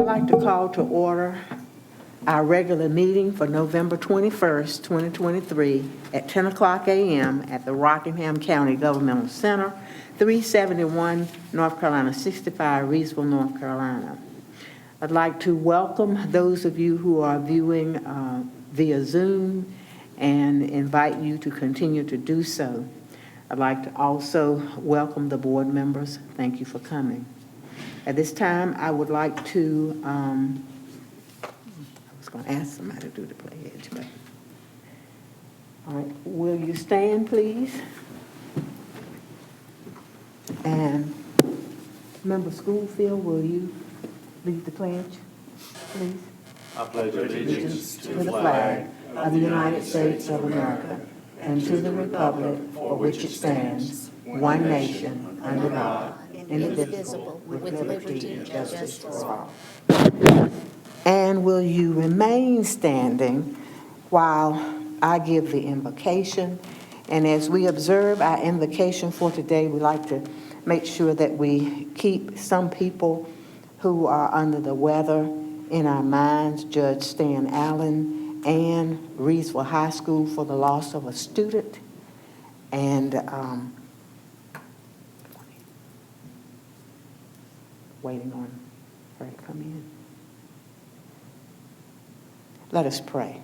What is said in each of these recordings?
like to call to order our regular meeting for November 21st, 2023 at 10 o'clock a.m. at the Rockingham County Governmental Center, 371 North Carolina 65, Reedsville, North Carolina. I'd like to welcome those of you who are viewing via Zoom and invite you to continue to do so. I'd like to also welcome the board members. Thank you for coming. At this time, I would like to, I was going to ask somebody to do the pledge, but. All right, will you stand, please? And Member Schoolfield, will you lead the pledge, please? I pledge allegiance To the flag of the United States of America and to the republic for which it stands, one nation, under God, indivisible, with liberty and justice for all. And will you remain standing while I give the invocation? And as we observe our invocation for today, we like to make sure that we keep some people who are under the weather in our minds. Judge Stan Allen and Reedsville High School for the loss of a student. And waiting on her to come in. Let us pray.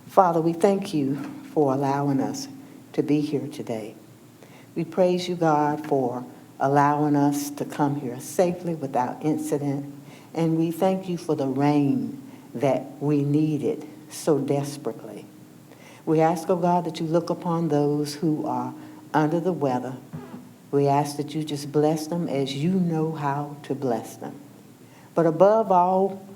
Father, we thank you for allowing us to be here today. We praise you, God, for allowing us to come here safely without incident. And we thank you for the rain that we needed so desperately. We ask, oh God, that you look upon those who are under the weather. We ask that you just bless them as you know how to bless them. But above all,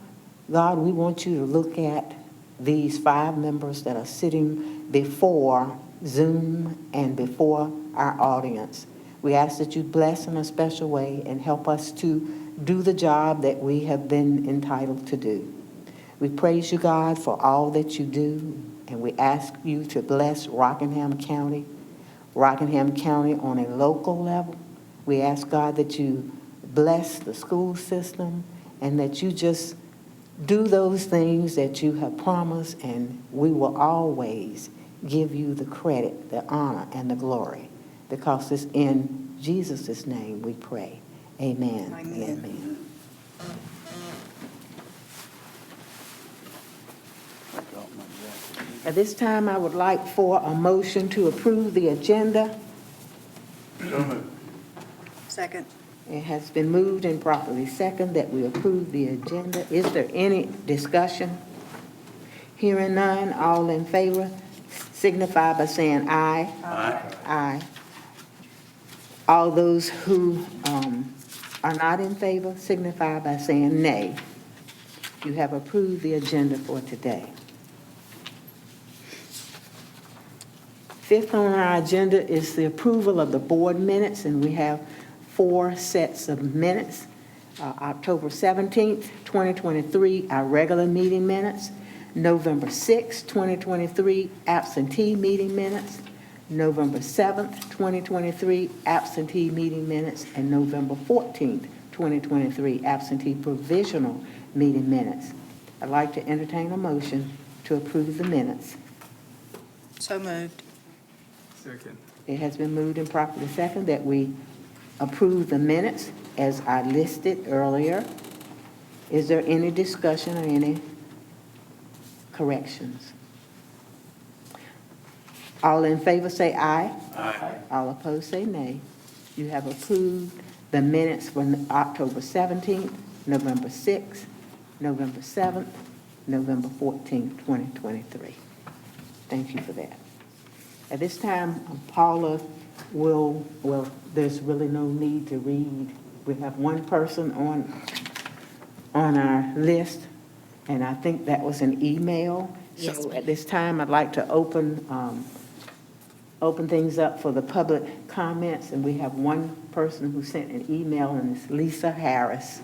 God, we want you to look at these 5 members that are sitting before Zoom and before our audience. We ask that you bless in a special way and help us to do the job that we have been entitled to do. We praise you, God, for all that you do, and we ask you to bless Rockingham County on a local level. We ask, God, that you bless the school system and that you just do those things that you have promised, and we will always give you the credit, the honor, and the glory, because it's in Jesus' name we pray. Amen. Amen. Amen. At this time, I would like for a motion to approve the agenda. Second. It has been moved and properly second that we approve the agenda. Is there any discussion? Hearing none, all in favor signify by saying aye. Aye. Aye. All those who are not in favor signify by saying nay. You have approved the agenda for today. Fifth on our agenda is the approval of the board minutes, and we have 4 sets of minutes. October 17th, 2023, our regular meeting minutes. November 6th, 2023, absentee meeting minutes. November 7th, 2023, absentee meeting minutes. And November 14th, 2023, absentee provisional meeting minutes. I'd like to entertain a motion to approve the minutes. So moved. Second. It has been moved and properly second that we approve the minutes as I listed earlier. Is there any discussion or any corrections? All in favor say aye. Aye. All opposed say nay. You have approved the minutes for October 17th, November 6th, November 7th, November 14th, 2023. Thank you for that. At this time, Paula will, there's really no need to read. We have one person on our list, and I think that was an email. Yes, So ma'am. at this time, I'd like to open things up for the public comments, and we have one person who sent an email, and it's Lisa Harris.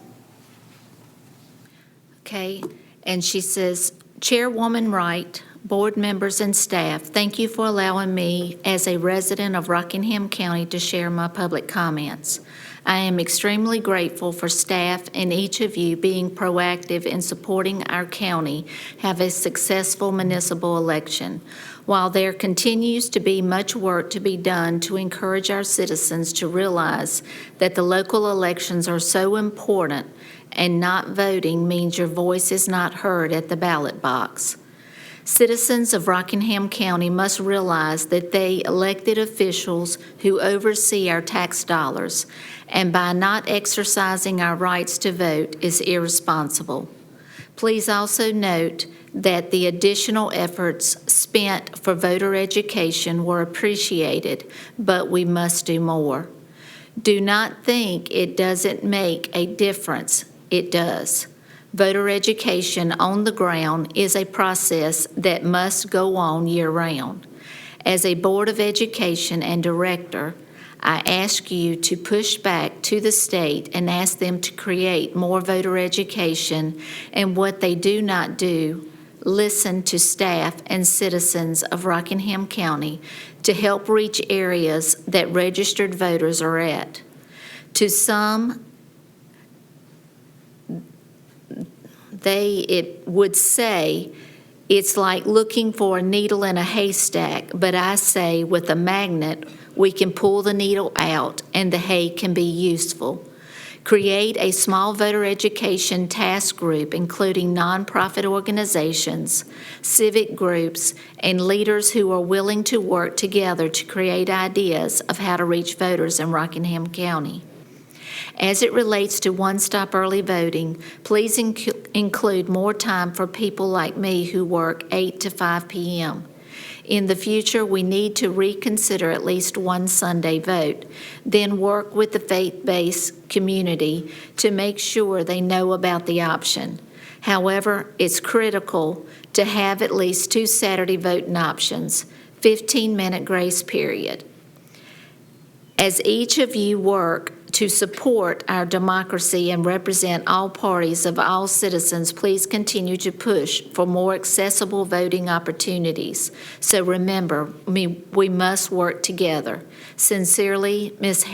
Okay, and she says, Chairwoman Wright, board members, and staff, thank you for allowing me, as a resident of Rockingham County, to share my public comments. I am extremely grateful for staff and each of you being proactive in supporting our county have a successful municipal election. While there continues to be much work to be done to encourage our citizens to realize that the local elections are so important and not voting means your voice is not heard at the ballot box. Citizens of Rockingham County must realize that they elected officials who oversee our tax dollars, and by not exercising our rights to vote is irresponsible. Please also note that the additional efforts spent for voter education were appreciated, but we must do more. Do not think it doesn't make a difference. It does. Voter education on the ground is a process that must go on year-round. As a Board of Education and Director, I ask you to push back to the state and ask them to create more voter education, and what they do not do, listen to staff and citizens of Rockingham County to help reach areas that registered voters are at. To some, it would say it's like looking for a needle in a haystack, but I say with a magnet, we can pull the needle out and the hay can be useful. Create a small voter education task group, including nonprofit organizations, civic groups, and leaders who are willing to work together to create ideas of how to reach voters in Rockingham County. As it relates to one-stop early voting, please include more time for people like me who work 8 to 5 p.m. In the future, we need to reconsider at least one Sunday vote, then work with the faith-based community to make sure they know about the option. However, it's critical to have at least 2 Saturday voting options, 15-minute grace period. As each of you work to support our democracy and represent all parties of all citizens, please continue to push for more accessible voting opportunities. So remember, we must work together. Sincerely, Ms.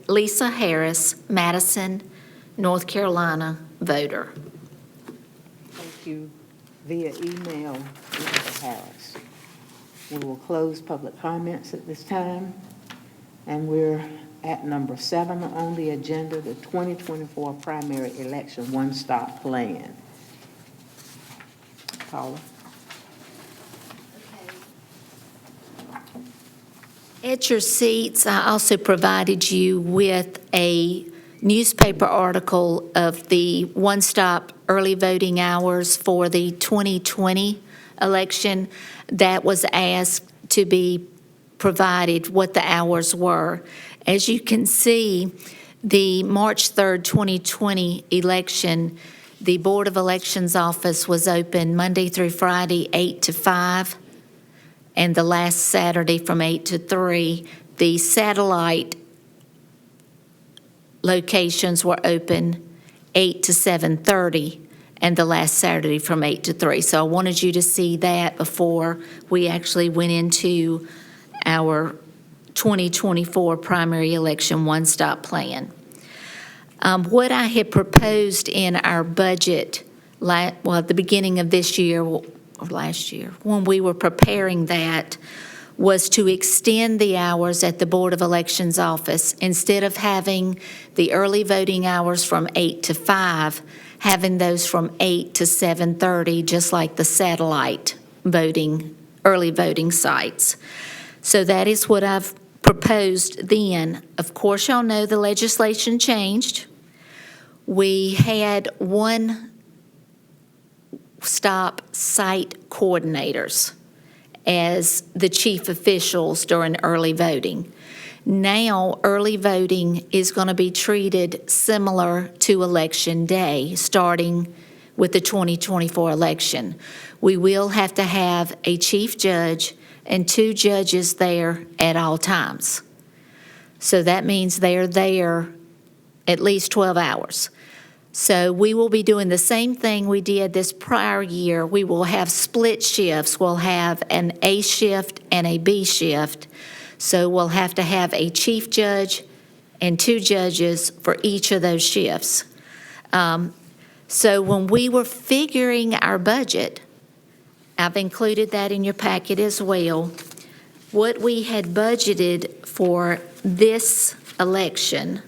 Lisa Harris, Madison, North Carolina, voter. Thank you via email, Mr. Harris. We will close public comments at this time, and we're at number 7 on the agenda, the 2024 primary election one-stop plan. Paula? At your seats, I also provided you with a newspaper article of the one-stop early voting hours for the 2020 election that was asked to be provided what the hours were. As you can see, the March 3rd, 2020 election, the Board of Elections office was open Monday through Friday, 8 to 5, and the last Saturday from 8 to 3. The satellite locations were open 8 to 7:30, and the last Saturday from 8 to 3. So I wanted you to see that before we actually went into our 2024 primary election one-stop plan. What I had proposed in our budget, at the beginning of this year, or last year, when we were preparing that, was to extend the hours at the Board of Elections office. Instead of having the early voting hours from 8 to 5, having those from 8 to 7:30, just like the satellite voting, early voting sites. So that is what I've proposed then. Of course, y'all know the legislation changed. We had one-stop site coordinators as the chief officials during early voting. Now, early voting is going to be treated similar to Election Day, starting with the 2024 election. We will have to have a chief judge and 2 judges there at all times. So that means they're there at least 12 hours. So we will be doing the same thing we did this prior year. We will have split shifts. We'll have an A shift and a B shift. So we'll have to have a chief judge and 2 judges for each of those shifts. So when we were figuring our budget, I've included that in your packet as well. What we had budgeted for this election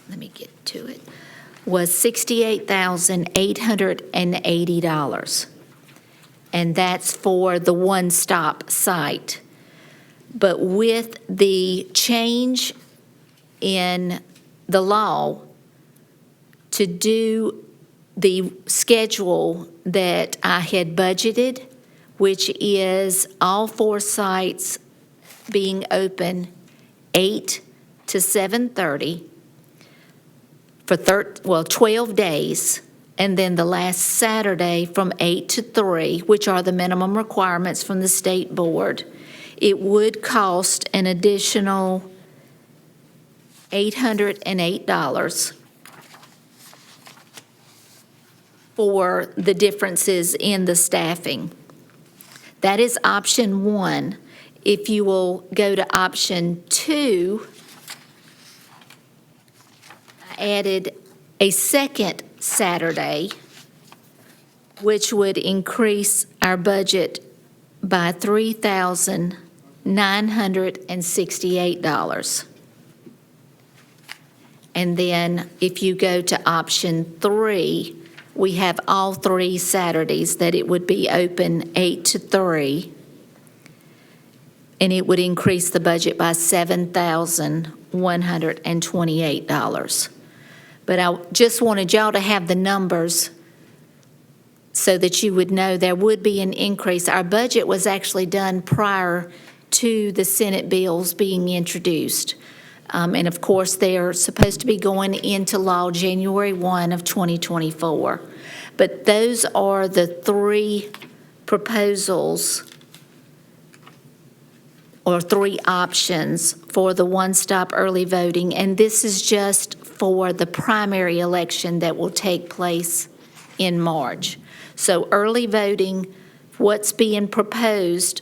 let me get to it, was $68,880. And that's for the one-stop site. But with the change in the law to do the schedule that I had budgeted, which is all 4 sites being open 8 to 7:30, for 12 days, and then the last Saturday from 8 to 3, which are the minimum requirements from the state board, it would cost an additional $808 for the differences in the staffing. That is option 1. If you will go to option 2, added a second Saturday, which would increase our budget by $3,968. And then if you go to option 3, we have all 3 Saturdays that it would be open 8 to 3, and it would increase the budget by $7,128. But I just wanted y'all to have the numbers so that you would know there would be an increase. Our budget was actually done prior to the Senate bills being introduced. And of course, they're supposed to be going into law January 1 of 2024. But those are the 3 proposals or 3 options for the one-stop early voting. And this is just for the primary election that will take place in March. So early voting, what's being proposed,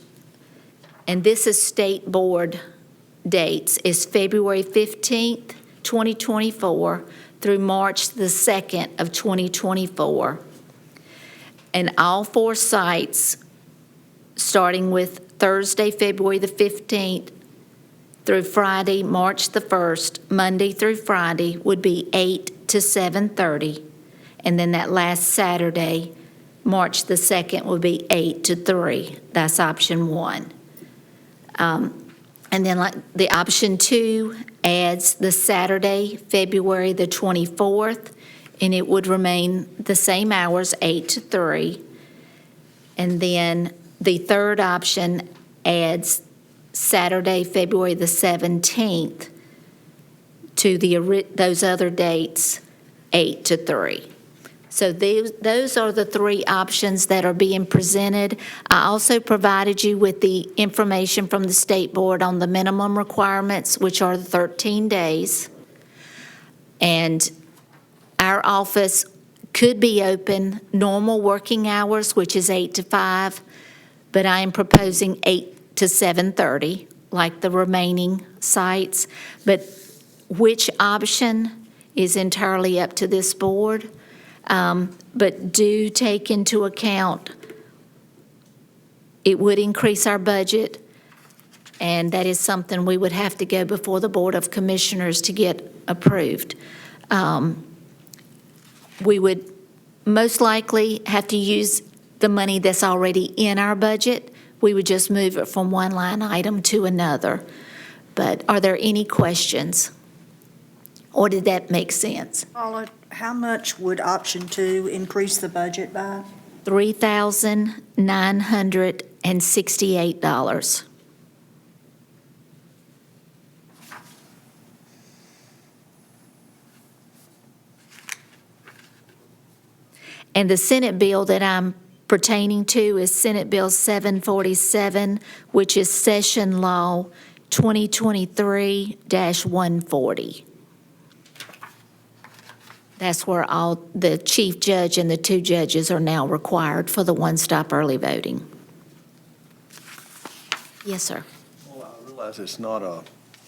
and this is state board dates, is February 15th, 2024 through March the 2nd of 2024. And all 4 sites, starting with Thursday, February the 15th, through Friday, March the 1st, Monday through Friday, would be 8 to 7:30. And then that last Saturday, March the 2nd, would be 8 to 3. That's option 1. And then the option 2 adds the Saturday, February the 24th, and it would remain the same hours, 8 to 3. And then the third option adds Saturday, February the 17th to those other dates, 8 to 3. So those are the 3 options that are being presented. I also provided you with the information from the State Board on the minimum requirements, which are the 13 days. And our office could be open normal working hours, which is 8 to 5, but I am proposing 8 to 7:30, like the remaining sites. But which option is entirely up to this board. But do take into account, it would increase our budget, and that is something we would have to go before the Board of Commissioners to get approved. We would most likely have to use the money that's already in our budget. We would just move it from one line item to another. But are there any questions? Or did that make sense? Paula, how much would option 2 increase the budget by? $3,968. And the Senate bill that I'm pertaining to is Senate Bill 747, which is Session Law 2023-140. That's where all the chief judge and the 2 judges are now required for the one-stop early voting. Yes, sir. Well, I realize it's not an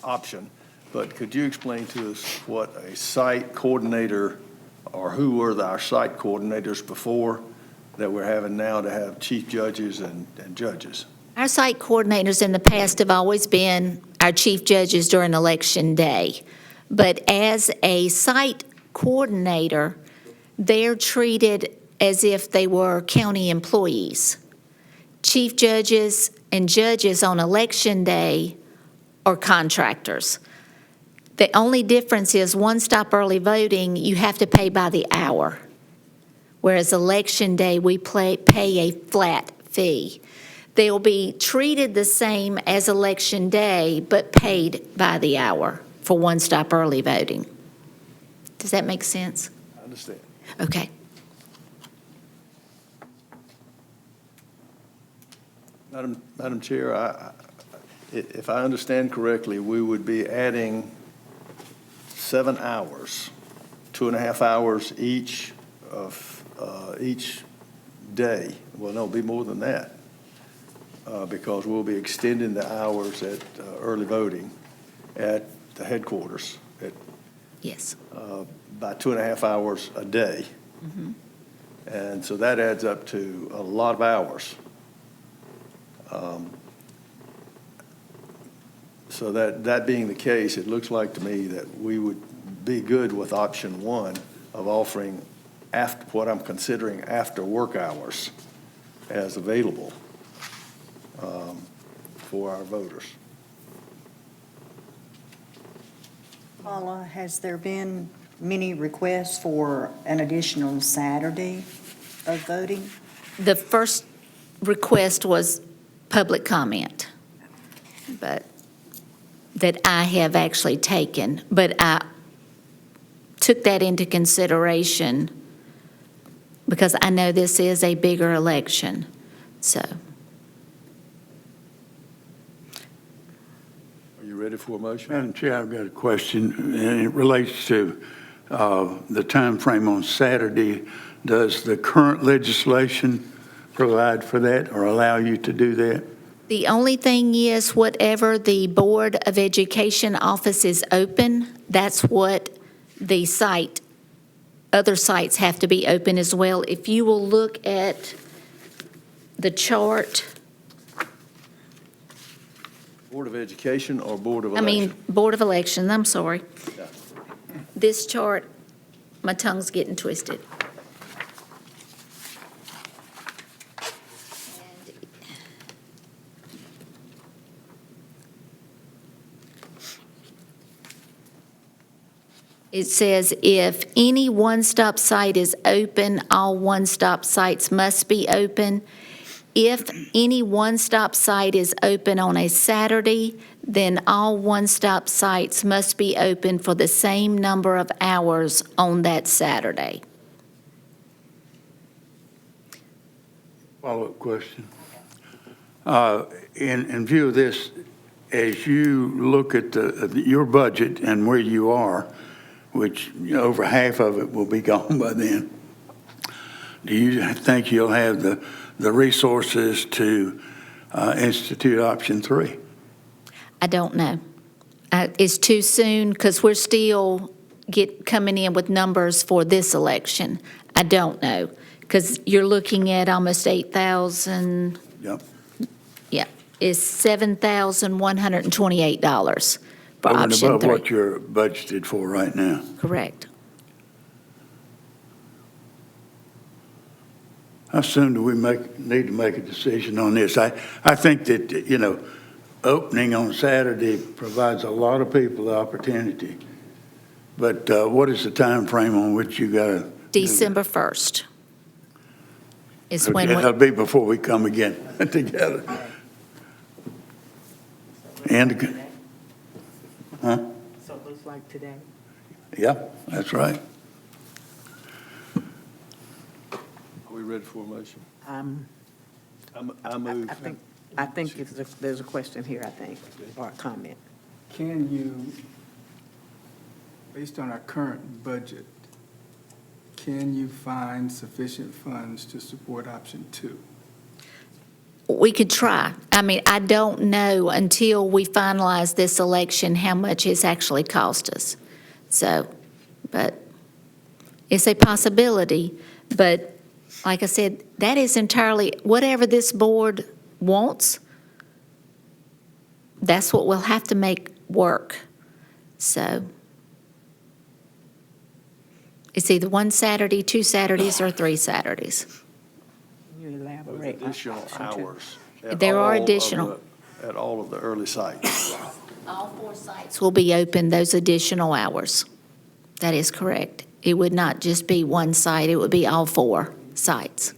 option, but could you explain to us what a site coordinator, or who were our site coordinators before that we're having now to have chief judges and judges? Our site coordinators in the past have always been our chief judges during election day. But as a site coordinator, they're treated as if they were county employees. Chief judges and judges on election day are contractors. The only difference is one-stop early voting, you have to pay by the hour, whereas election day, we pay a flat fee. They'll be treated the same as election day, but paid by the hour for one-stop early voting. Does that make sense? I understand. Okay. Madam Chair, if I understand correctly, we would be adding 7 hours, 2.5 hours each of each day. Well, no, it'll be more than that, because we'll be extending the hours at early voting at the headquarters Yes. by 2.5 hours a day. And so that adds up to a lot of hours. So that being the case, it looks like to me that we would be good with option 1 of offering after, what I'm considering after work hours as available for our voters. Paula, has there been many requests for an additional Saturday of voting? The first request was public comment, but that I have actually taken, but I took that into consideration because I know this is a bigger election, so. Are you ready for a motion? Madam Chair, I've got a question, and it relates to the time frame on Saturday. Does the current legislation provide for that or allow you to do that? The only thing is, whatever the Board of Education office is open, that's what the site, other sites have to be open as well. If you will look at the chart, Board of Education or Board of Election? Board of Elections, I'm sorry. Yeah. This chart, my tongue's getting twisted. It says if any one-stop site is open, all one-stop sites must be open. If any one-stop site is open on a Saturday, then all one-stop sites must be open for the same number of hours on that Saturday. Follow-up question. In view of this, as you look at your budget and where you are, which over half of it will be gone by then, do you think you'll have the resources to institute option 3? I don't know. It's too soon because we're still coming in with numbers for this election. I don't know because you're looking at almost 8,000. Yep. Yeah, it's $7,128 for Over and option above 3. what you're budgeted for right now. Correct. How soon do we need to make a decision on this? I think that, opening on Saturday provides a lot of people the opportunity. But what is the time frame on which you got to? December 1st is when That'll be before we come again together. And, huh? So it looks like today. Yeah, that's right. Are we ready for a motion? I I move. think I think there's a question here, I think, or a comment. Can you, based on our current budget, can you find sufficient funds to support option 2? We could try. I mean, I don't know until we finalize this election how much it's actually cost us. So, but it's a possibility. But like I said, that is entirely, whatever this board wants, that's what we'll have to make work. So it's either one Saturday, 2 Saturdays, or 3 Saturdays. Can you elaborate? With on additional option 2? hours. at There are all of additional. At all of the early sites. All 4 sites will be open those additional hours. That is correct. It would not just be one site, it would be all 4 sites.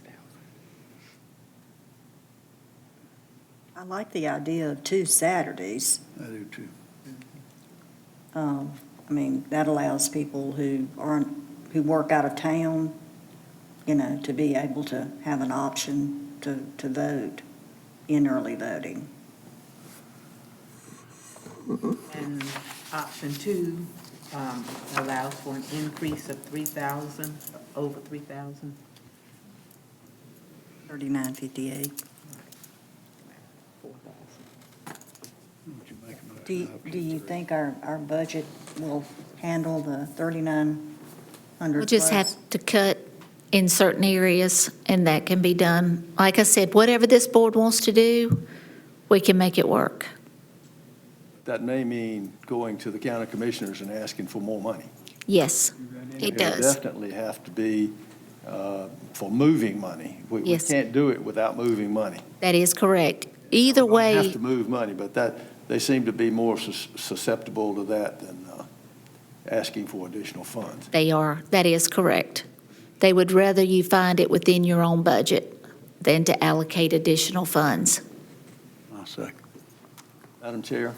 I like the idea of 2 Saturdays. I do too. I mean, that allows people who work out of town, to be able to have an option to vote in early voting. And option 2 allows for an increase of 3,000, over 3,000. 3958. 4,000. Do you think our budget will handle the 3,900 We'll just plus? have to cut in certain areas, and that can be done. Like I said, whatever this board wants to do, we can make it work. That may mean going to the county commissioners and asking for more money. Yes, it It does. definitely have to be for moving money. We Yes. can't do it without moving money. That is correct. Either We don't have way, to move money, but they seem to be more susceptible to that than asking for additional funds. they are. That is correct. They would rather you find it within your own budget than to allocate additional funds. I'll second. Madam Chair,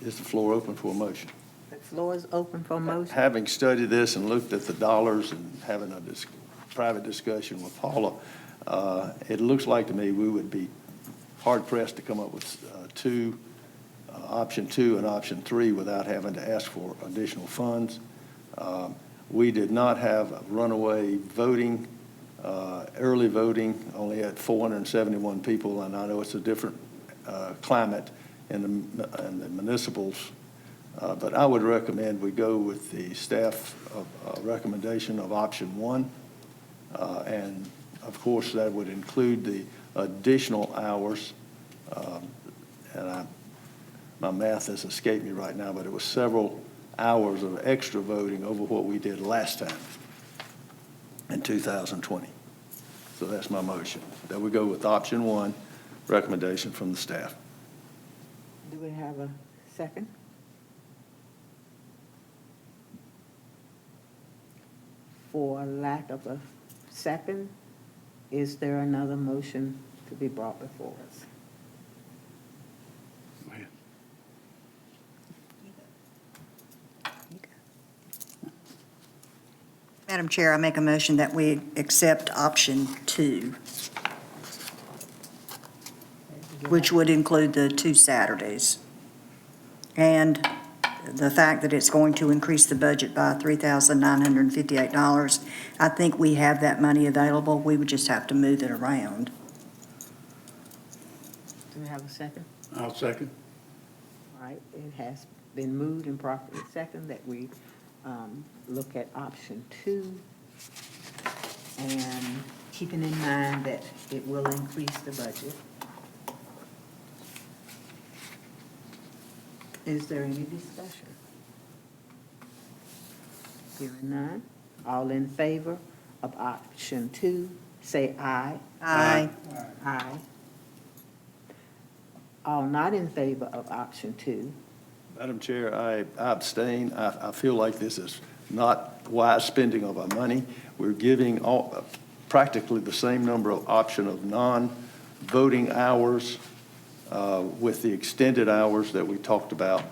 is the floor open for a motion? The floor is open for motion. Having studied this and looked at the dollars and having a private discussion with Paula, it looks like to me we would be hard pressed to come up with option 2 and option 3 without having to ask for additional funds. We did not have runaway voting, early voting, only had 471 people, and I know it's a different climate in the municipals. But I would recommend we go with the staff recommendation of option 1. And of course, that would include the additional hours. And my math has escaped me right now, but it was several hours of extra voting over what we did last time in 2020. So that's my motion, that we go with option 1, recommendation from the staff. Do we have a second? For lack of a second, is there another motion to be brought before us? Go ahead. Madam Chair, I make a motion that we accept option 2, which would include the 2 Saturdays. And the fact that it's going to increase the budget by $3,958, I think we have that money available. We would just have to move it around. Do we have a second? I'll second. All right, it has been moved and properly second that we look at option 2, and keeping in mind that it will increase the budget. Is there any discussion? Hearing none, all in favor of option 2, say aye. Aye. Aye. All not in favor of option 2, Madam Chair, I abstain. I feel like this is not wise spending of our money. We're giving practically the same number of option of non-voting hours with the extended hours that we talked about.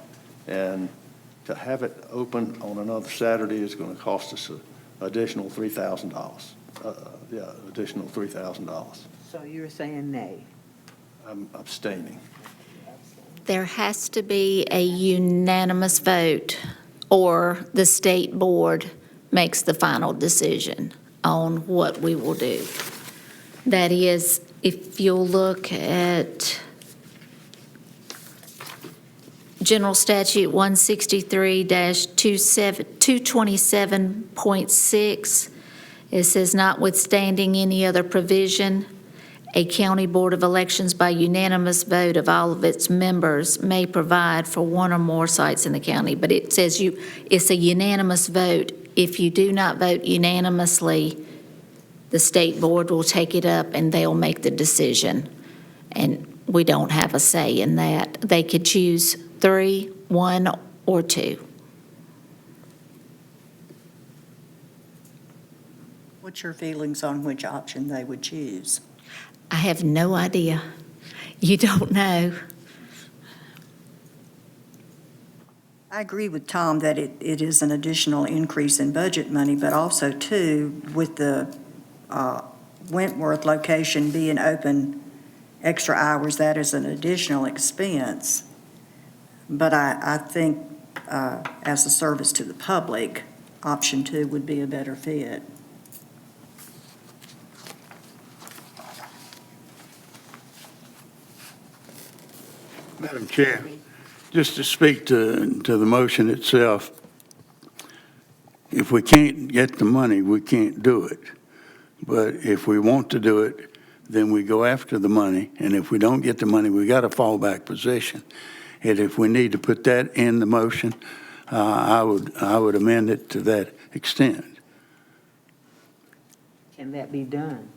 And to have it open on another Saturday is going to cost us additional $3,000. Additional $3,000. so you're saying nay? I'm abstaining. There has to be a unanimous vote, or the state board makes the final decision on what we will do. That is, if you'll look at General Statute 163-227.6, it says, notwithstanding any other provision, a county board of elections by unanimous vote of all of its members may provide for one or more sites in the county. But it says it's a unanimous vote. If you do not vote unanimously, the state board will take it up and they'll make the decision. And we don't have a say in that. They could choose 3, 1, or 2. What's your feelings on which option they would choose? I have no idea. You don't know. I agree with Tom that it is an additional increase in budget money, but also, too, with the Wentworth location being open extra hours, that is an additional expense. But I think, as a service to the public, option 2 would be a better fit. Madam Chair, just to speak to the motion itself, if we can't get the money, we can't do it. But if we want to do it, then we go after the money, and if we don't get the money, we got a fallback position. And if we need to put that in the motion, I would amend it to that extent. Can that be done?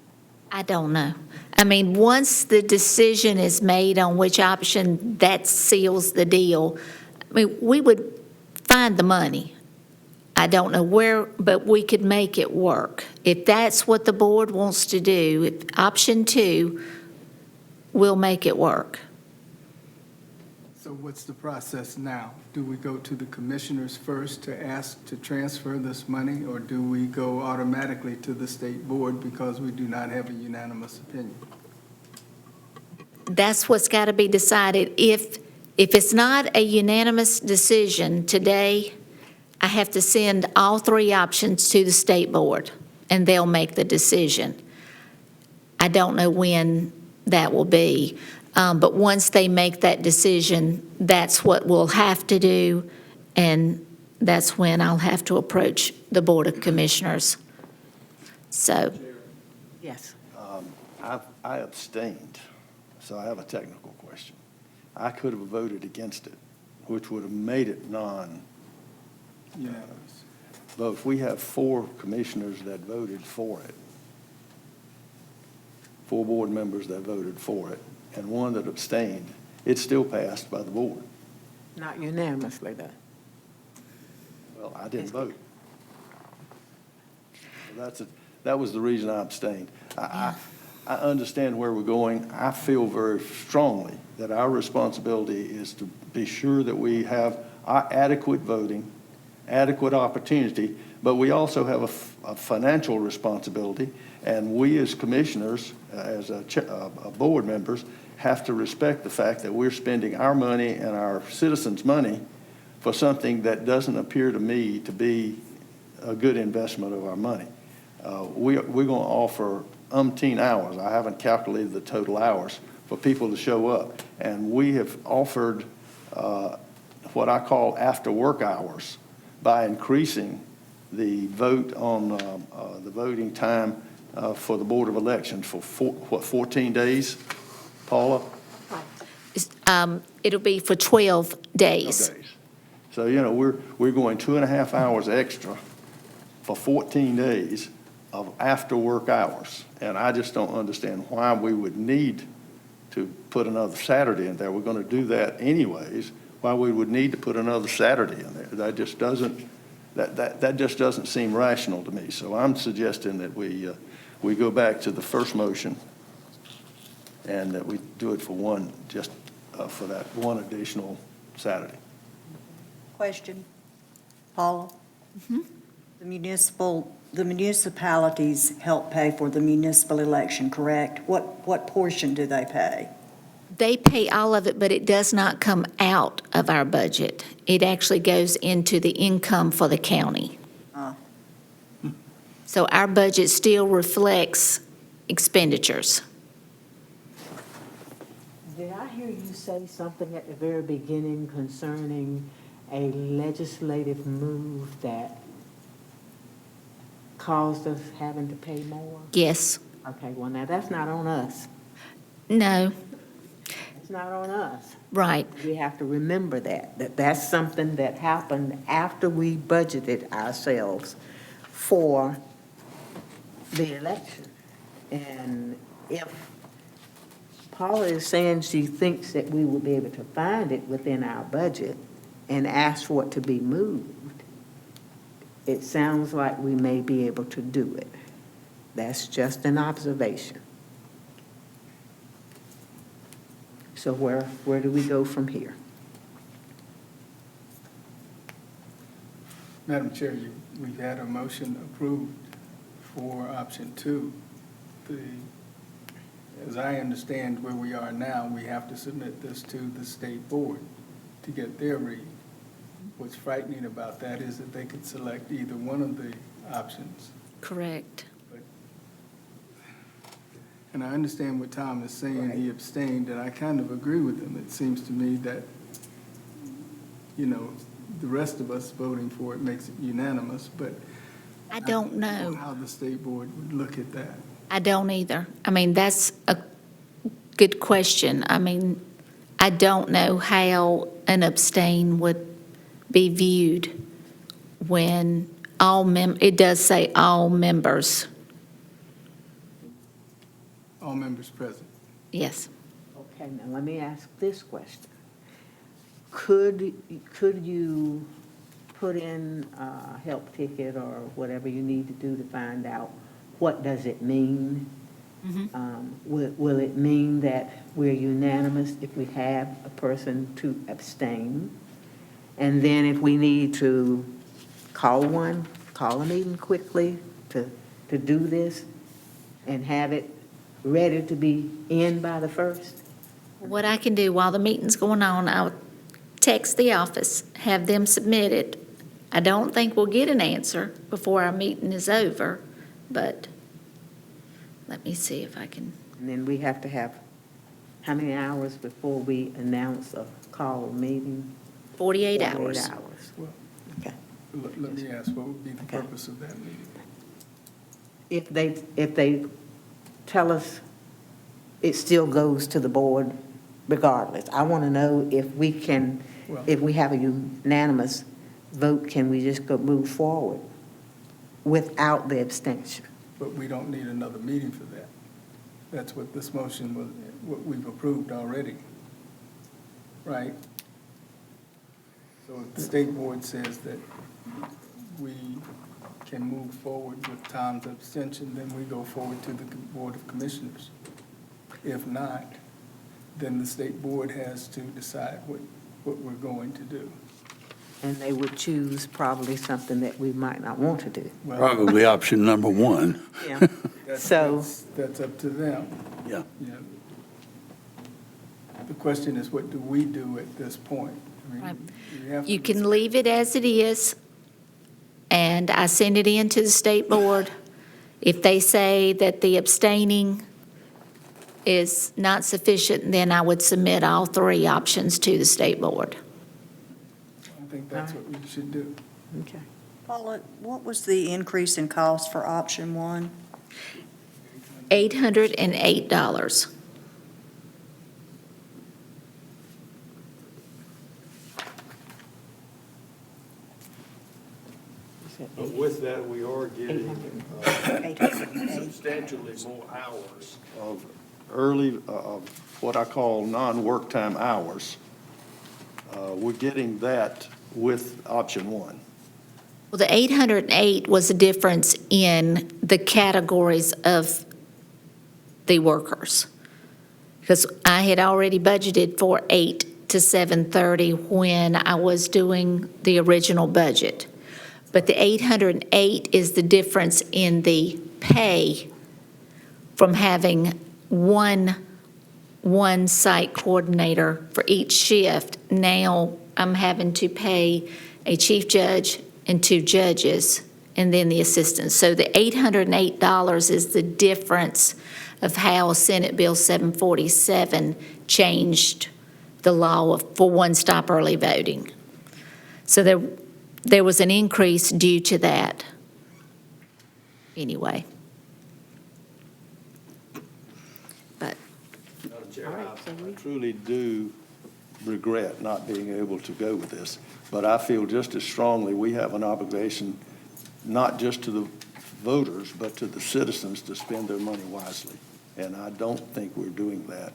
I don't know. I mean, once the decision is made on which option, that seals the deal. I mean, we would find the money. I don't know where, but we could make it work. If that's what the board wants to do, if option 2, we'll make it work. So what's the process now? Do we go to the commissioners first to ask to transfer this money, or do we go automatically to the state board because we do not have a unanimous opinion? That's what's got to be decided. If it's not a unanimous decision today, I have to send all 3 options to the state board, and they'll make the decision. I don't know when that will be, but once they make that decision, that's what we'll have to do, and that's when I'll have to approach the Board of Commissioners. So, Yes. I abstained, so I have a technical question. I could have voted against it, which would have made it non-vote. Unanimous. If we have 4 commissioners that voted for it, 4 board members that voted for it, and 1 that abstained, it still passed by the board. Not unanimously, though. Well, I didn't vote. So that was the reason I abstained. I understand where we're going. I feel very strongly that our responsibility is to be sure that we have adequate voting, adequate opportunity, but we also have a financial responsibility, and we as commissioners, as board members, have to respect the fact that we're spending our money and our citizens' money for something that doesn't appear to me to be a good investment of our money. We're going to offer umpteen hours. I haven't calculated the total hours for people to show up. And we have offered what I call after-work hours by increasing the vote on the voting time for the Board of Elections for 14 days, Paula? it'll be for 12 days. Okay. So, we're going 2.5 hours extra for 14 days of after-work hours. And I just don't understand why we would need to put another Saturday in there. We're going to do that anyways. Why we would need to put another Saturday in there. That just doesn't seem rational to me. So I'm suggesting that we go back to the first motion and that we do it for for that 1 additional Saturday. Question, Paula? The municipalities help pay for the municipal election, correct? What portion do they pay? They pay all of it, but it does not come out of our budget. It actually goes into the income for the county. Ah. So our budget still reflects expenditures. Did I hear you say something at the very beginning concerning a legislative move that caused us having to pay more? Yes. Okay, well, now, that's not on us. No, It's not on us. right. We have to remember that's something that happened after we budgeted ourselves for the election. And if Paula is saying she thinks that we will be able to find it within our budget and ask for it to be moved, it sounds like we may be able to do it. That's just an observation. So where do we go from here? Madam Chair, we've had a motion approved for option 2. As I understand where we are now, we have to submit this to the state board to get their read. What's frightening about that is that they could select either one of the options. Correct. And I understand what Tom is saying, he abstained, and I kind of agree with him. It seems to me that, the rest of us voting for it makes it unanimous, but I don't know. how the state board would look at that. I don't either. I mean, that's a good question. I mean, I don't know how an abstain would be viewed when it does say all members. All members present. Yes. Okay, now let me ask this question. Could you put in a help ticket or whatever you need to do to find out what does it mean? Will it mean that we're unanimous if we have a person to abstain? And then if we need to call a meeting quickly to do this and have it ready to be in by the 1st? What I can do while the meeting's going on, I'll text the office, have them submit it. I don't think we'll get an answer before our meeting is over, but let me see if I can. And then we have to have, how many hours before we announce a call meeting? 48 48 hours. Well, Okay. let me ask, what would be the Okay. purpose of that meeting? If they tell us it still goes to the board regardless, I want to know if we can, Well- if we have a unanimous vote, can we just go move forward without the abstention? But we don't need another meeting for that. That's what this motion was, what we've approved already. Right? So if the state board says that we can move forward with Tom's abstention, then we go forward to the Board of Commissioners. If not, then the state board has to decide what we're going to do. And they would choose probably something that we might not want to do. Well, Probably option number one. Yeah. that's- So- That's up to them. Yeah. Yeah. The question is, what do we do at this point? I mean, Right. we have to You can decide. leave it as it is, and I send it in to the state board. If they say that the abstaining is not sufficient, then I would submit all 3 options to the state board. I think that's what we should do. Okay. Paula, what was the increase in cost for option 1? $808. But with that, we are getting 808. substantially more hours of early, of what I call non-work time hours. We're getting that with option 1. Well, the 808 was a difference in the categories of the workers. Because I had already budgeted for 8 to 7:30 when I was doing the original budget. But the 808 is the difference in the pay from having one one site coordinator for each shift. Now I'm having to pay a chief judge and 2 judges, and then the assistants. So the $808 is the difference of how Senate Bill 747 changed the law for one-stop early voting. So there was an increase due to that. Anyway. But Madam Chair, I truly do regret not being able to go with this, but I feel just as strongly we have an obligation, not just to the voters, but to the citizens to spend their money wisely. And I don't think we're doing that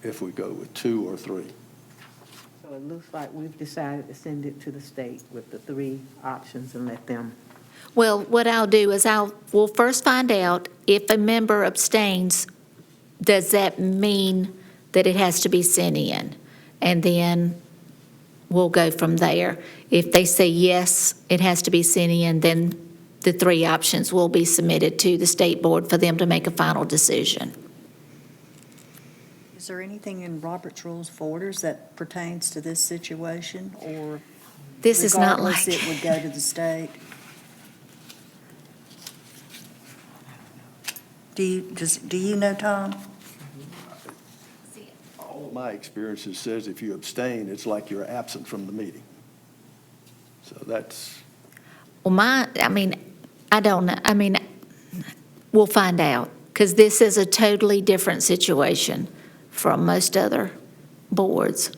if we go with 2 or 3. So it looks like we've decided to send it to the state with the 3 options and let them. Well, what I'll do is we'll first find out if a member abstains, does that mean that it has to be sent in? And then we'll go from there. If they say yes, it has to be sent in, then the 3 options will be submitted to the state board for them to make a final decision. Is there anything in Robert's Rules of Orders that pertains to this situation, or This is not regardless, like, it would go to the state? Do you know, Tom? All of my experiences says if you abstain, it's like you're absent from the meeting. So that's, well, I don't know. We'll find out, because this is a totally different situation from most other boards.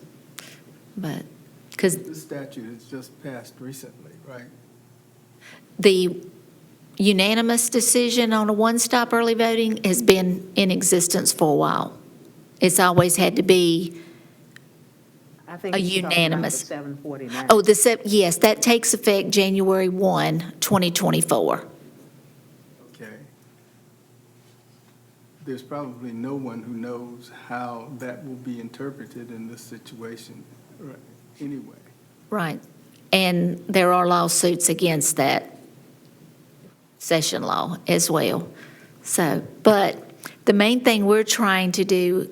But, because This statute has just passed recently, right? the unanimous decision on a one-stop early voting has been in existence for a while. It's always had to be, I think A you're talking about unanimous. the 749. oh, yes, that takes effect January 1, 2024. Okay. There's probably no one who knows how that will be interpreted in this situation, right, anyway. Right. And there are lawsuits against that session law as well. So, but the main thing we're trying to do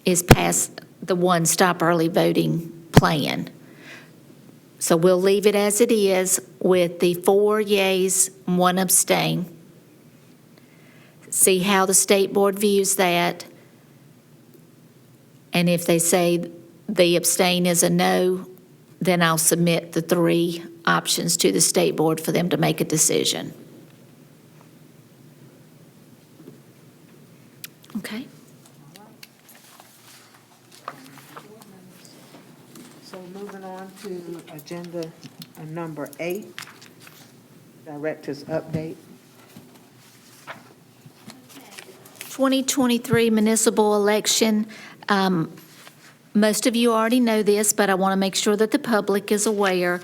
is pass the one-stop early voting plan. So we'll leave it as it is with the 4 yeas, 1 abstain. See how the state board views that. And if they say the abstain is a no, then I'll submit the 3 options to the state board for them to make a decision. Okay? So moving on to agenda number 8, Director's update. 2023 municipal election. Most of you already know this, but I want to make sure that the public is aware.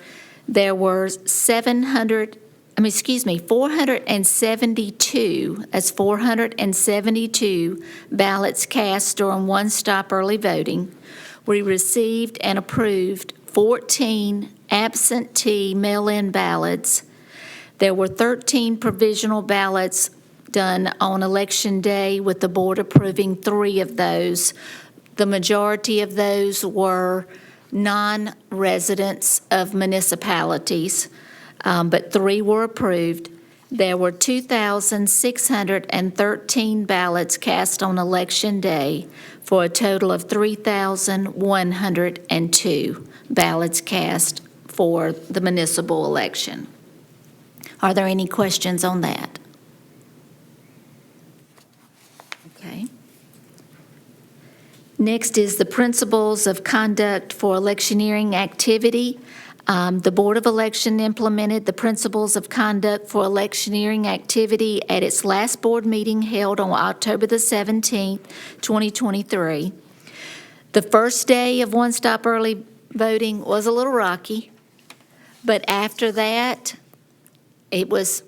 There were 472, that's 472 ballots cast during one-stop early voting. We received and approved 14 absentee mail-in ballots. There were 13 provisional ballots done on Election Day, with the board approving 3 of those. The majority of those were non-residents of municipalities, but 3 were approved. There were 2,613 ballots cast on Election Day, for a total of 3,102 ballots cast for the municipal election. Are there any questions on that? Okay. Next is the principles of conduct for electioneering activity. The Board of Election implemented the principles of conduct for electioneering activity at its last board meeting held on October the 17th, 2023. The first day of one-stop early voting was a little rocky, but after that, it was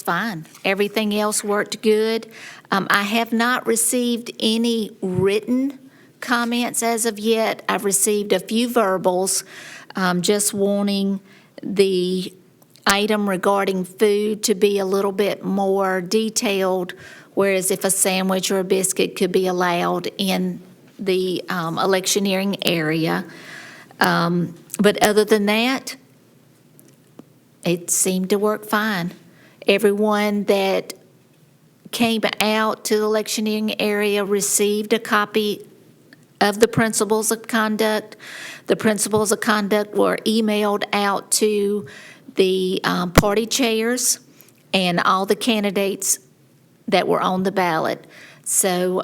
fine. Everything else worked good. I have not received any written comments as of yet. I've received a few verbals, just wanting the item regarding food to be a little bit more detailed, whereas if a sandwich or a biscuit could be allowed in the electioneering area. But other than that, it seemed to work fine. Everyone that came out to the electioneering area received a copy of the principles of conduct. The principles of conduct were emailed out to the party chairs and all the candidates that were on the ballot. So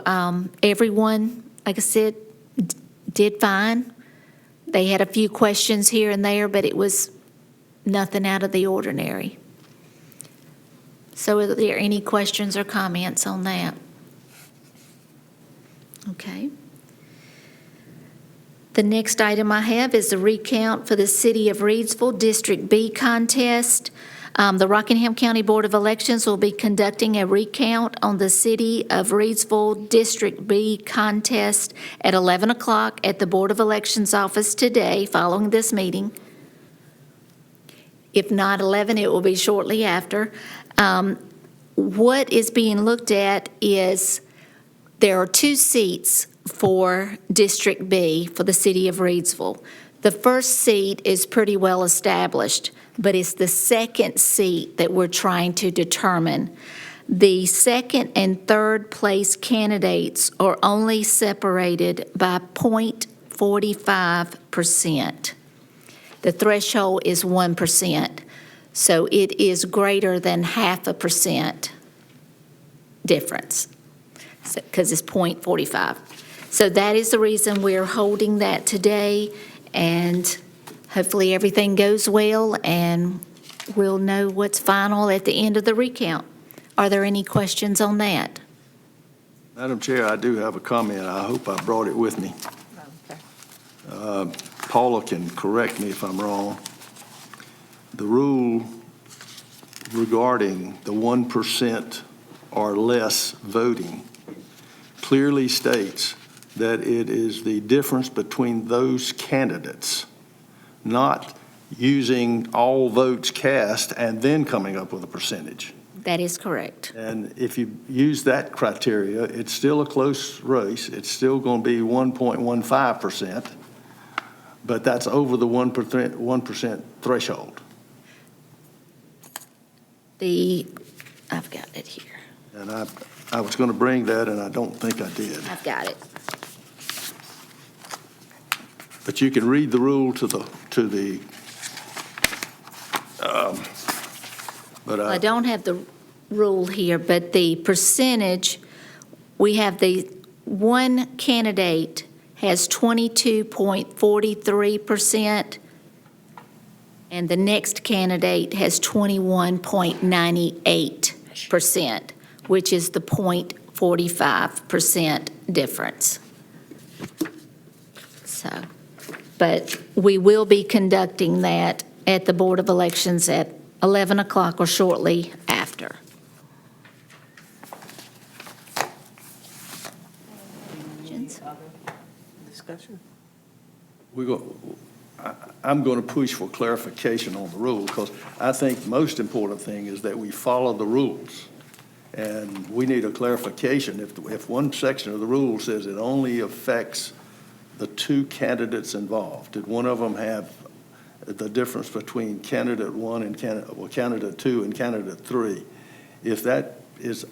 everyone, like I said, did fine. They had a few questions here and there, but it was nothing out of the ordinary. So are there any questions or comments on that? Okay. The next item I have is the recount for the City of Reidsville District B contest. The Rockingham County Board of Elections will be conducting a recount on the City of Reidsville District B contest at 11 o'clock at the Board of Elections office today, following this meeting. If not 11, it will be shortly after. What is being looked at is there are 2 seats for District B for the City of Reidsville. The first seat is pretty well established, but it's the second seat that we're trying to determine. The second and third place candidates are only separated by 0.45%. The threshold is 1%, so it is greater than 0.5% difference, because it's 0.45. So that is the reason we're holding that today, and hopefully everything goes well, and we'll know what's final at the end of the recount. Are there any questions on that? Madam Chair, I do have a comment. I hope I brought it with me. Paula can correct me if I'm wrong. The rule regarding the 1% or less voting clearly states that it is the difference between those candidates, not using all votes cast and then coming up with a percentage. That is correct. And if you use that criteria, it's still a close race. It's still going to be 1.15%, but that's over the 1% threshold. I've got it here. And I was going to bring that, and I don't think I did. I've got it. But you can read the rule I don't have the rule here, but the percentage, we have the one candidate has 22.43%, and the next candidate has 21.98%, which is the 0.45% difference. So, but we will be conducting that at the Board of Elections at 11 o'clock or shortly after. Discussion? I'm going to push for clarification on the rule, because I think the most important thing is that we follow the rules. And we need a clarification. If one section of the rule says it only affects the 2 candidates involved, did one of them have the difference between candidate 1 and candidate 2 and candidate 3? If that is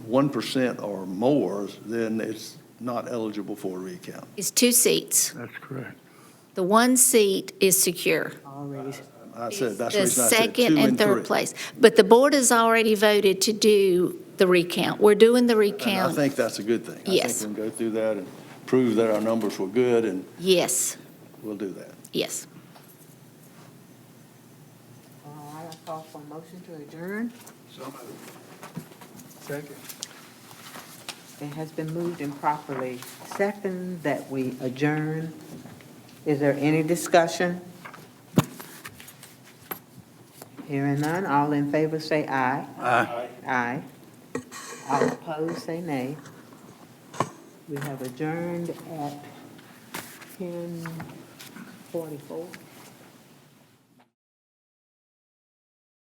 1% or more, then it's not eligible for a recount. It's 2 seats. That's correct. The one seat is secure. Already. I said, that's the The reason I said 2 second and and third 3. place. But the board has already voted to do the recount. We're doing the And I recount. think that's a good thing. Yes. I think we can go through that and prove that our numbers were good, and Yes, we'll do that. yes. All right, I call for a motion to adjourn. So moved. Second. It has been moved and properly second that we adjourn. Is there any discussion? Hearing none, all in favor say aye. Aye. Aye. All opposed say nay. We have adjourned at 10:44.